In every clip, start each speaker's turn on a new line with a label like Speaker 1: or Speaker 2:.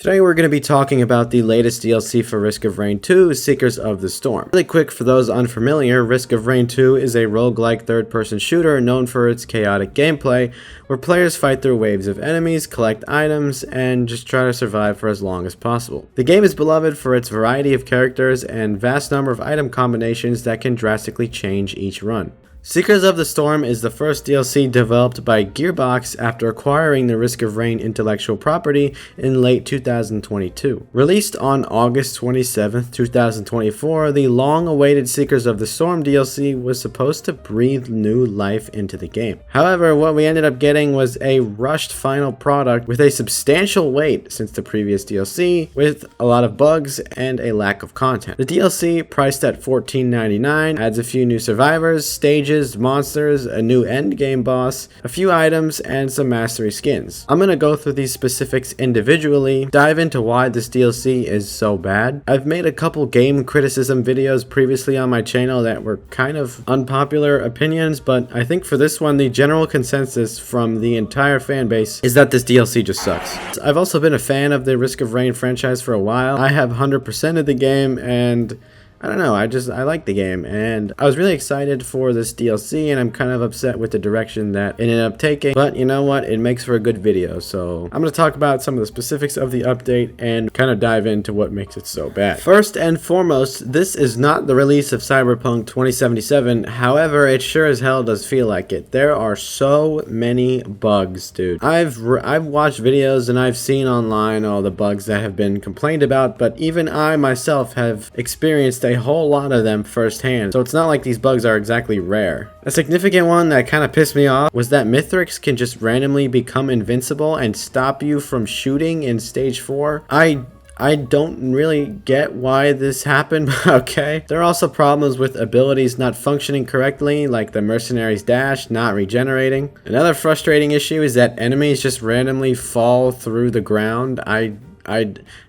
Speaker 1: Today we're going to be talking about the latest DLC for Risk of Rain 2, Seekers of the Storm. Really quick, for those unfamiliar, Risk of Rain 2 is a roguelike third-person shooter known for its chaotic gameplay, where players fight through waves of enemies, collect items, and just try to survive for as long as possible. The game is beloved for its variety of characters and vast number of item combinations that can drastically change each run. Seekers of the Storm is the first DLC developed by Gearbox after acquiring the Risk of Rain intellectual property in late 2022. Released on August 27, 2024, the long-awaited Seekers of the Storm DLC was supposed to breathe new life into the game. However, what we ended up getting was a rushed final product with a substantial wait since the previous DLC, with a lot of bugs and a lack of content. The DLC, priced at $14.99, adds a few new survivors, stages, monsters, a new endgame boss, a few items, and some mastery skins. I'm gonna go through these specifics individually, dive into why this DLC is so bad. I've made a couple game criticism videos previously on my channel that were kind of unpopular opinions, but I think for this one, the general consensus from the entire fan base is that this DLC just sucks. I've also been a fan of the Risk of Rain franchise for a while. I have 100% of the game, and I don't know, I like the game, and I was really excited for this DLC, and I'm kind of upset with the direction that it ended up taking, but you know what, it makes for a good video, so I'm going to talk about some of the specifics of the update and kind of dive into what makes it so bad. First and foremost, this is not the release of Cyberpunk 2077, however, it sure as hell does feel like it. There are so many bugs, dude. I've watched videos and I've seen online all the bugs that have been complained about, but even I myself have experienced a whole lot of them firsthand, so it's not like these bugs are exactly rare. A significant one that kind of pissed me off was that Mithrix can just randomly become invincible and stop you from shooting in stage 4. I don't really get why this happened, but okay. There are also problems with abilities not functioning correctly, like the Mercenary's dash not regenerating. Another frustrating issue is that enemies just randomly fall through the ground.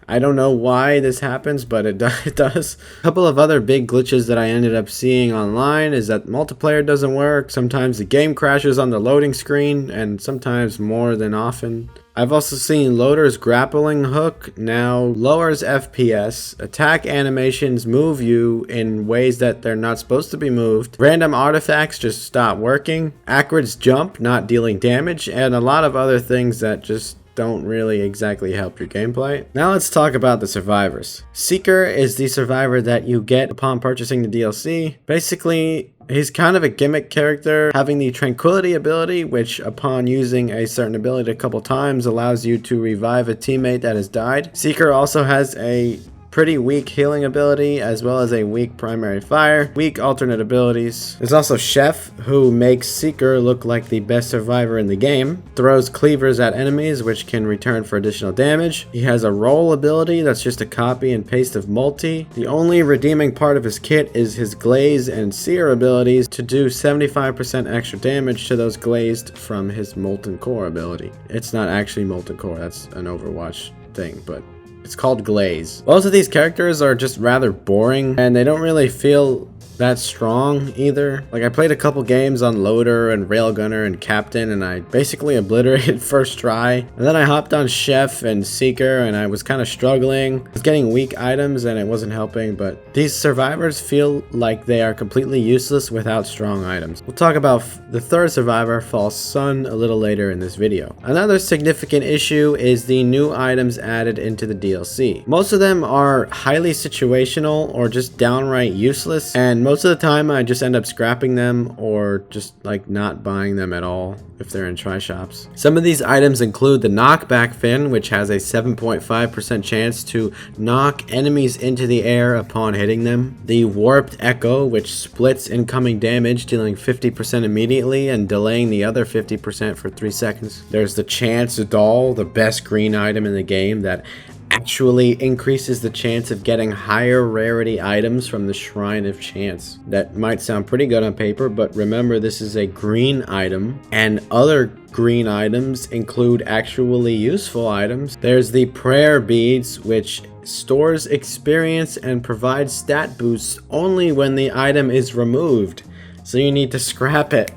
Speaker 1: I don't know why this happens, but it does. A couple of other big glitches that I ended up seeing online is that multiplayer doesn't work. Sometimes the game crashes on the loading screen, and sometimes more than often. I've also seen loader's grappling hook now lowers FPS, attack animations move you in ways that they're not supposed to be moved, random artifacts just stop working, Acrid's jump not dealing damage, and a lot of other things that just don't really exactly help your gameplay. Now let's talk about the survivors. Seeker is the survivor that you get upon purchasing the DLC. Basically, he's kind of a gimmick character, having the Tranquility ability, which upon using a certain ability a couple times allows you to revive a teammate that has died. Seeker also has a pretty weak healing ability, as well as a weak primary fire, weak alternate abilities. There's also Chef, who makes Seeker look like the best survivor in the game, throws cleavers at enemies, which can return for additional damage. He has a roll ability that's just a copy and paste of multi. The only redeeming part of his kit is his glaze and sear abilities to do 75% extra damage to those glazed from his molten core ability. It's not actually molten core, that's an Overwatch thing, but it's called glaze. Most of these characters are just rather boring, and they don't really feel that strong either. Like, I played a couple games on Loader and Railgunner and Captain, and I basically obliterated first try. And then I hopped on Chef and Seeker, and I was kind of struggling. I was getting weak items and it wasn't helping, but these survivors feel like they are completely useless without strong items. We'll talk about the third survivor, False Sun, a little later in this video. Another significant issue is the new items added into the DLC. Most of them are highly situational or just downright useless, and most of the time I just end up scrapping them or just like not buying them at all if they're in tri-shops. Some of these items include the knockback fin, which has a 7.5% chance to knock enemies into the air upon hitting them. The warped echo, which splits incoming damage, dealing 50% immediately and delaying the other 50% for 3 seconds. There's the chance doll, the best green item in the game that actually increases the chance of getting higher rarity items from the Shrine of Chance. That might sound pretty good on paper, but remember, this is a green item, and other green items include actually useful items. There's the Prayer Beads, which stores experience and provides stat boosts only when the item is removed, so you need to scrap it.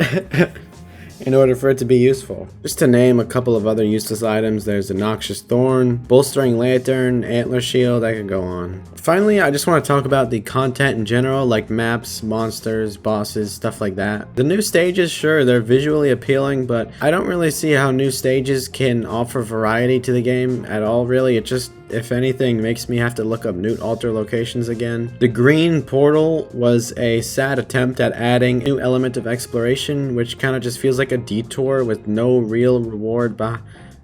Speaker 1: in order for it to be useful. Just to name a couple of other useless items, there's a noxious thorn, bolstering lantern, antler shield, I could go on. Finally, I just want to talk about the content in general, like maps, monsters, bosses, stuff like that. The new stages, sure, they're visually appealing, but I don't really see how new stages can offer variety to the game at all, really. It just, if anything, makes me have to look up new altar locations again. The green portal was a sad attempt at adding a new element of exploration, which kind of just feels like a detour with no real reward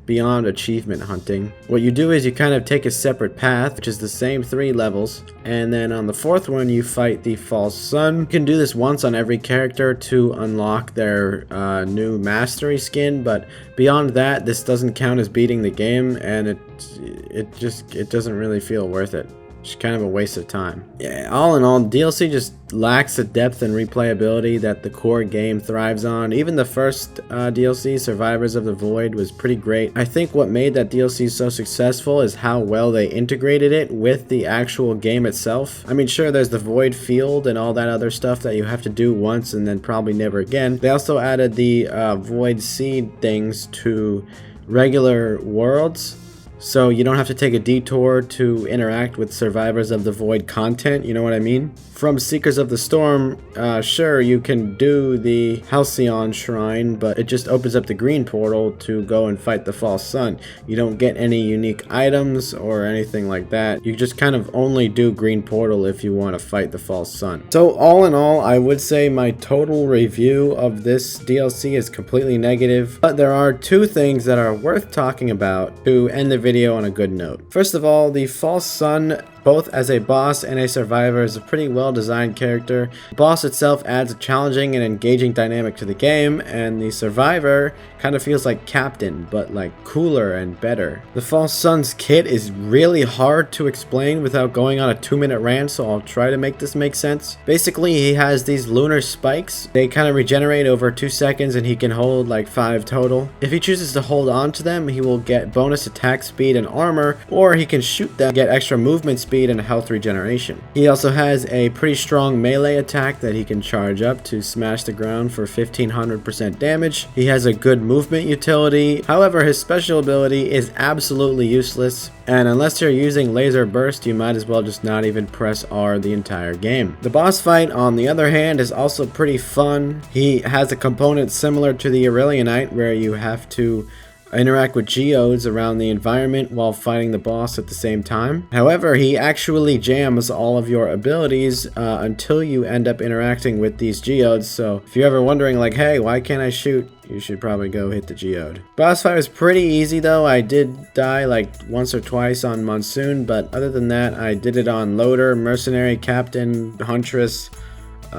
Speaker 1: beyond achievement hunting. What you do is you kind of take a separate path, which is the same 3 levels, and then on the 4th one you fight the false sun. You can do this once on every character to unlock their new mastery skin, but beyond that, this doesn't count as beating the game, and it doesn't really feel worth it. It's kind of a waste of time. Yeah, all in all, DLC just lacks the depth and replayability that the core game thrives on. Even the first DLC, Survivors of the Void, was pretty great. I think what made that DLC so successful is how well they integrated it with the actual game itself. I mean, sure, there's the Void Field and all that other stuff that you have to do once and then probably never again. They also added the Void Seed things to regular worlds, so you don't have to take a detour to interact with Survivors of the Void content, you know what I mean? From Seekers of the Storm, sure, you can do the Halcyon Shrine, but it just opens up the green portal to go and fight the False Sun. You don't get any unique items or anything like that. You just kind of only do green portal if you want to fight the False Sun. So all in all, I would say my total review of this DLC is completely negative, but there are 2 things that are worth talking about to end the video on a good note. First of all, the False Sun, both as a boss and a survivor, is a pretty well designed character. The boss itself adds a challenging and engaging dynamic to the game, and the survivor kind of feels like Captain, but like cooler and better. The False Sun's kit is really hard to explain without going on a 2-minute rant, so I'll try to make this make sense. Basically, he has these lunar spikes. They kind of regenerate over 2 seconds, and he can hold like 5 total. If he chooses to hold on to them, he will get bonus attack speed and armor, or he can shoot them, get extra movement speed and health regeneration. He also has a pretty strong melee attack that he can charge up to smash the ground for 1500% damage. He has a good movement utility. However, his special ability is absolutely useless, and unless you're using laser burst, you might as well just not even press R the entire game. The boss fight, on the other hand, is also pretty fun. He has a component similar to the Aurelionite, where you have to interact with geodes around the environment while fighting the boss at the same time. However, he actually jams all of your abilities until you end up interacting with these geodes, so if you're ever wondering like, hey, why can't I shoot? You should probably go hit the geode. Boss fight was pretty easy though. I did die like once or twice on Monsoon, but other than that, I did it on Loader, Mercenary, Captain, Huntress,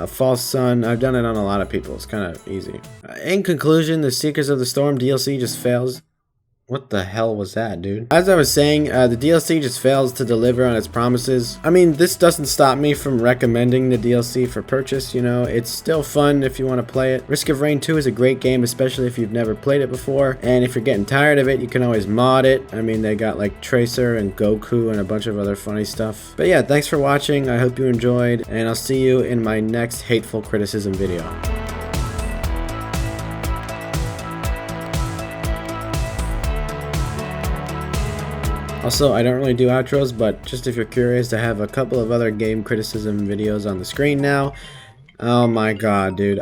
Speaker 1: False Sun. I've done it on a lot of people. It's kind of easy. In conclusion, the Seekers of the Storm DLC just fails. What the hell was that, dude? As I was saying, the DLC just fails to deliver on its promises. I mean, this doesn't stop me from recommending the DLC for purchase, you know. It's still fun if you want to play it. Risk of Rain 2 is a great game, especially if you've never played it before. And if you're getting tired of it, you can always mod it. I mean, they got like Tracer and Goku and a bunch of other funny stuff. But yeah, thanks for watching. I hope you enjoyed, and I'll see you in my next hateful criticism video. Also, I don't really do outros, but just if you're curious, I have a couple of other game criticism videos on the screen now. Oh my god, dude.